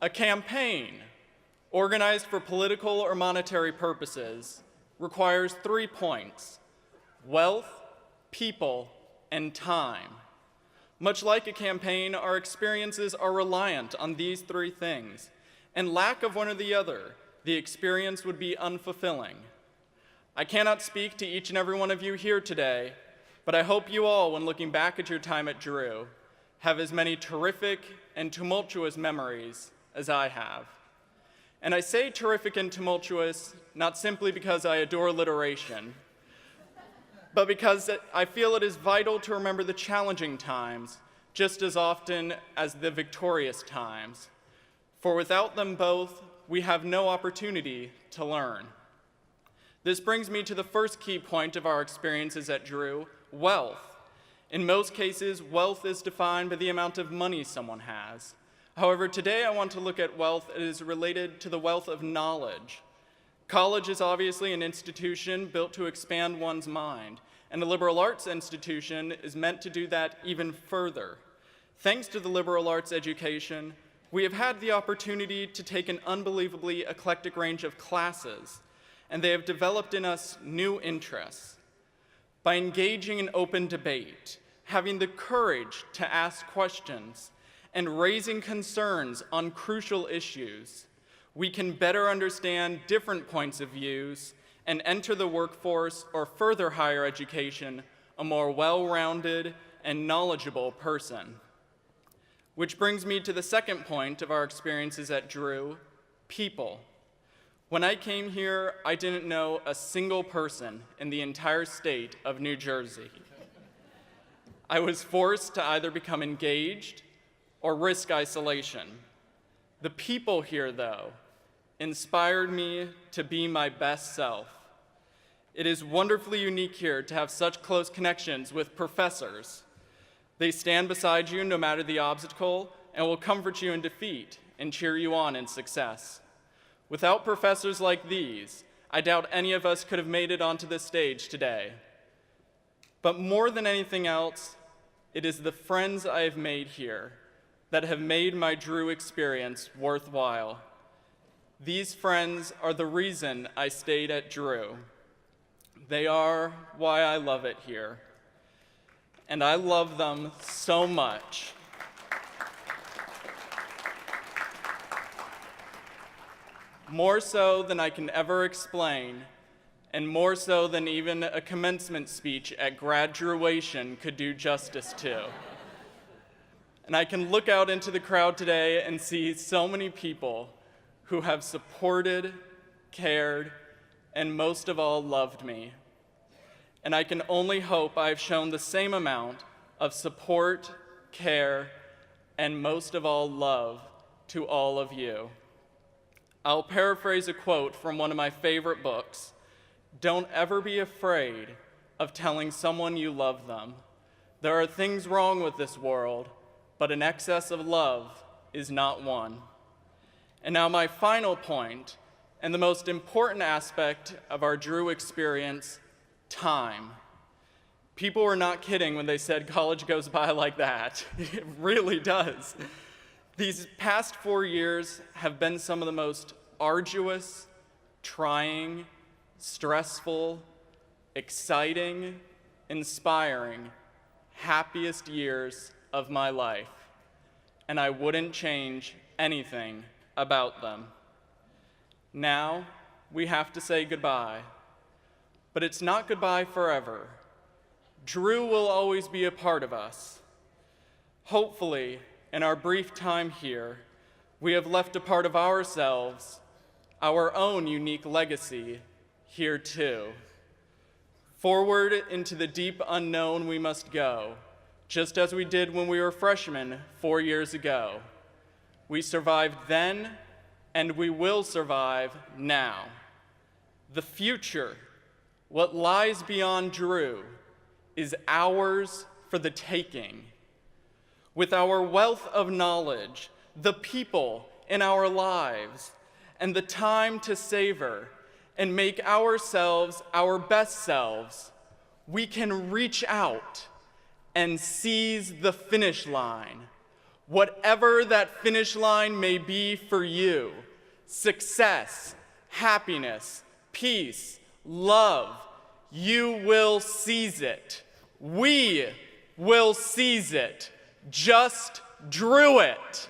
A campaign, organized for political or monetary purposes, requires 3 points: wealth, people, and time. Much like a campaign, our experiences are reliant on these 3 things, and lack of one or the other, the experience would be unfulfilling. I cannot speak to each and every one of you here today, but I hope you all, when looking back at your time at Drew, have as many terrific and tumultuous memories as I have. And I say terrific and tumultuous not simply because I adore alliteration, but because I feel it is vital to remember the challenging times just as often as the victorious times. For without them both, we have no opportunity to learn. This brings me to the first key point of our experiences at Drew: wealth. In most cases, wealth is defined by the amount of money someone has. However, today I want to look at wealth that is related to the wealth of knowledge. College is obviously an institution built to expand one's mind, and a liberal arts institution is meant to do that even further. Thanks to the liberal arts education, we have had the opportunity to take an unbelievably eclectic range of classes, and they have developed in us new interests. By engaging in open debate, having the courage to ask questions, and raising concerns on crucial issues, we can better understand different points of views and enter the workforce or further higher education a more well-rounded and knowledgeable person. Which brings me to the second point of our experiences at Drew: people. When I came here, I didn't know a single person in the entire state of New Jersey. I was forced to either become engaged or risk isolation. The people here, though, inspired me to be my best self. It is wonderfully unique here to have such close connections with professors. They stand beside you no matter the obstacle and will comfort you in defeat and cheer you on in success. Without professors like these, I doubt any of us could have made it onto this stage today. But more than anything else, it is the friends I have made here that have made my Drew experience worthwhile. These friends are the reason I stayed at Drew. They are why I love it here. And I love them so much. More so than I can ever explain, and more so than even a commencement speech at graduation could do justice to. And I can look out into the crowd today and see so many people who have supported, cared, and most of all loved me. And I can only hope I've shown the same amount of support, care, and most of all love to all of you. I'll paraphrase a quote from one of my favorite books: "Don't ever be afraid of telling someone you love them. There are things wrong with this world, but an excess of love is not one." And now my final point, and the most important aspect of our Drew experience: time. People were not kidding when they said college goes by like that. It really does. These past 4 years have been some of the most arduous, trying, stressful, exciting, inspiring, happiest years of my life, and I wouldn't change anything about them. Now, we have to say goodbye, but it's not goodbye forever. Drew will always be a part of us. Hopefully, in our brief time here, we have left a part of ourselves, our own unique legacy, here too. Forward into the deep unknown we must go, just as we did when we were freshmen 4 years ago. We survived then, and we will survive now. The future, what lies beyond Drew, is ours for the taking. With our wealth of knowledge, the people in our lives, and the time to savor and make ourselves our best selves, we can reach out and seize the finish line. whatever that finish line may be for you, success, happiness, peace, love, you will seize it. We will seize it. Just Drew it.